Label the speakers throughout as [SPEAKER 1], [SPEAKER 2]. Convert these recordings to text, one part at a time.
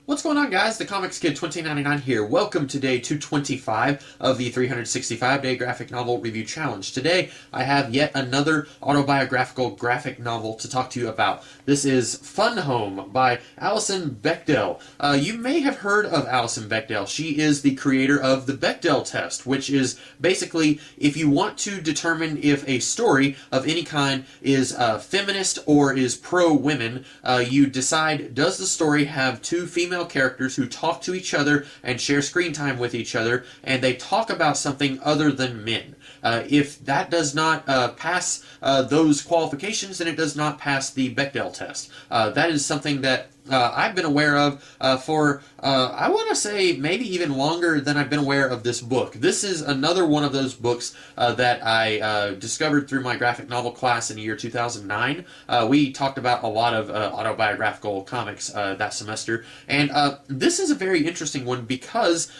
[SPEAKER 1] What's going on, guys? The Comics Kid 2099 here. Welcome to day 225 of the 365-day graphic novel review challenge. Today, I have yet another autobiographical graphic novel to talk to you about. This is Fun Home by Alison Bechdel. You may have heard of Alison Bechdel. She is the creator of the Bechdel test, which is basically if you want to determine if a story of any kind is feminist or is pro-women, you decide, does the story have two female characters who talk to each other and share screen time with each other, and they talk about something other than men. If that does not pass those qualifications, then it does not pass the Bechdel test. That is something that I've been aware of for, I want to say, maybe even longer than I've been aware of this book. This is another one of those books that I discovered through my graphic novel class in the year 2009. We talked about a lot of autobiographical comics that semester, and this is a very interesting one because,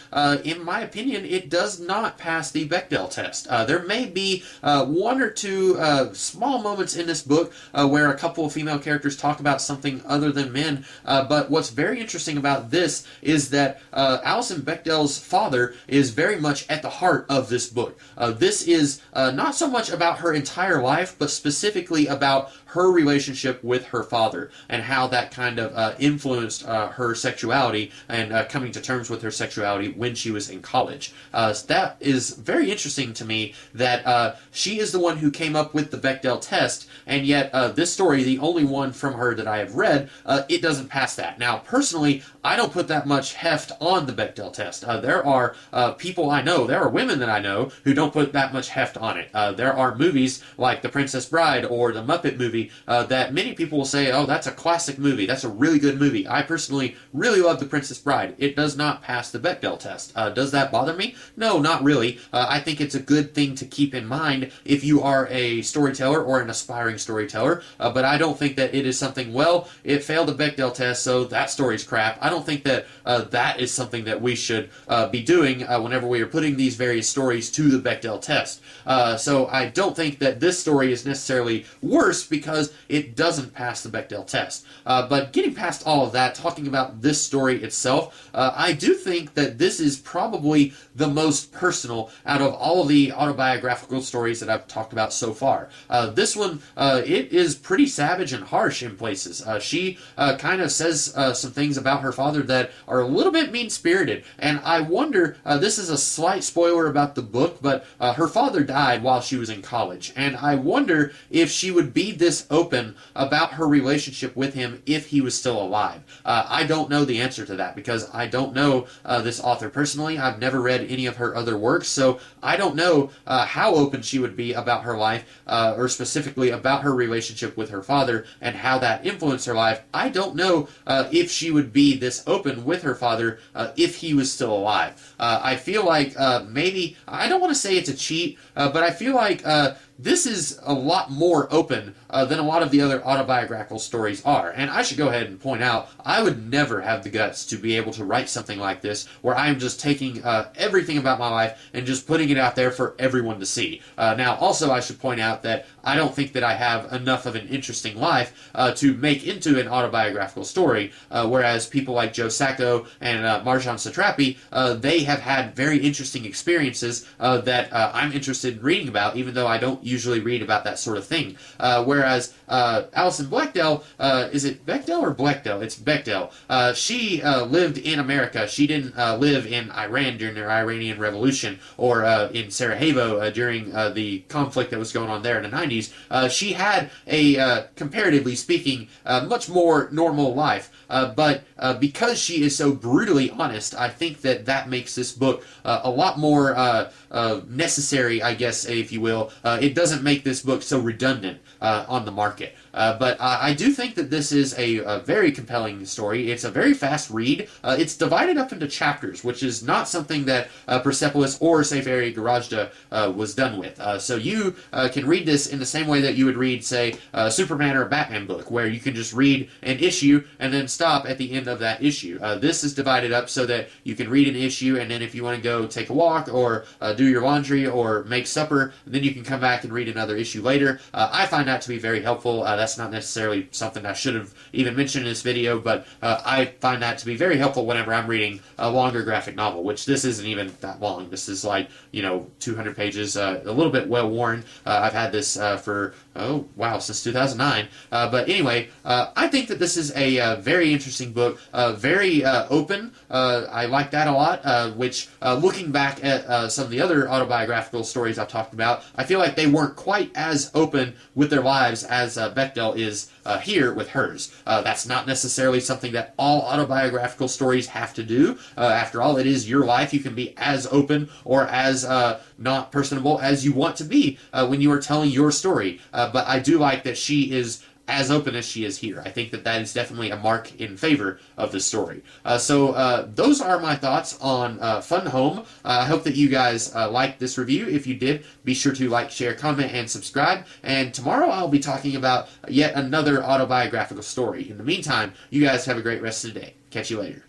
[SPEAKER 1] in my opinion, it does not pass the Bechdel test. There may be one or two small moments in this book where a couple of female characters talk about something other than men, but what's very interesting about this is that Alison Bechdel's father is very much at the heart of this book. This is not so much about her entire life, but specifically about her relationship with her father and how that kind of influenced her sexuality and coming to terms with her sexuality when she was in college. That is very interesting to me that she is the one who came up with the Bechdel test, and yet this story, the only one from her that I have read, it doesn't pass that. Now, personally, I don't put that much heft on the Bechdel test. There are people I know, there are women that I know who don't put that much heft on it. There are movies like The Princess Bride or The Muppet Movie that many people will say, oh, that's a classic movie, that's a really good movie. I personally really love The Princess Bride. It does not pass the Bechdel test. Does that bother me? No, not really. I think it's a good thing to keep in mind if you are a storyteller or an aspiring storyteller, but I don't think that it is something, well, it failed the Bechdel test, so that story's crap. I don't think that that is something that we should be doing whenever we are putting these various stories to the Bechdel test. So I don't think that this story is necessarily worse because it doesn't pass the Bechdel test. But getting past all of that, talking about this story itself, I do think that this is probably the most personal out of all of the autobiographical stories that I've talked about so far. This one, it is pretty savage and harsh in places. She kind of says some things about her father that are a little bit mean-spirited, and I wonder, this is a slight spoiler about the book, but her father died while she was in college, and I wonder if she would be this open about her relationship with him if he was still alive. I don't know the answer to that because I don't know this author personally. I've never read any of her other works, so I don't know how open she would be about her life, or specifically about her relationship with her father and how that influenced her life. I don't know if she would be this open with her father if he was still alive. I feel like maybe, I don't want to say it's a cheat, but I feel like this is a lot more open than a lot of the other autobiographical stories are. And I should go ahead and point out, I would never have the guts to be able to write something like this where I'm just taking everything about my life and just putting it out there for everyone to see. Now, also, I should point out that I don't think that I have enough of an interesting life to make into an autobiographical story, whereas people like Joe Sacco and Marjane Satrapi, they have had very interesting experiences that I'm interested in reading about, even though I don't usually read about that sort of thing. Whereas Alison Bechdel, is it Bechdel or Blechdel? It's Bechdel. She lived in America. She didn't live in Iran during the Iranian Revolution or in Sarajevo during the conflict that was going on there in the 90s. She had a, comparatively speaking, much more normal life. But because she is so brutally honest, I think that that makes this book a lot more necessary, I guess, if you will. It doesn't make this book so redundant on the market. But I do think that this is a very compelling story. It's a very fast read. It's divided up into chapters, which is not something that Persepolis or Seferi Garajda was done with. So you can read this in the same way that you would read, say, a Superman or a Batman book, where you can just read an issue and then stop at the end of that issue. This is divided up so that you can read an issue, and then if you want to go take a walk or do your laundry or make supper, then you can come back and read another issue later. I find that to be very helpful. That's that's not necessarily something I should have even mentioned in this video, but I find that to be very helpful whenever I'm reading a longer graphic novel, which this isn't even that long. This is like, 200 pages, a little bit well worn. I've had this for, since 2009. But anyway, I think that this is a very interesting book, very open. I like that a lot, which looking back at some of the other autobiographical stories I've talked about, I feel like they weren't quite as open with their lives as Bechdel is here with hers. That's not necessarily something that all autobiographical stories have to do. After all, it is your life. You can be as open or as not personable as you want to be when you are telling your story. But I do like that she is as open as she is here. I think that that is definitely a mark in favor of the story. So those are my thoughts on Fun Home. I hope that you guys liked this review. If you did, be sure to like, share, comment, and subscribe. And tomorrow I'll be talking about yet another autobiographical story. In the meantime, you guys have a great rest of the day. Catch you later.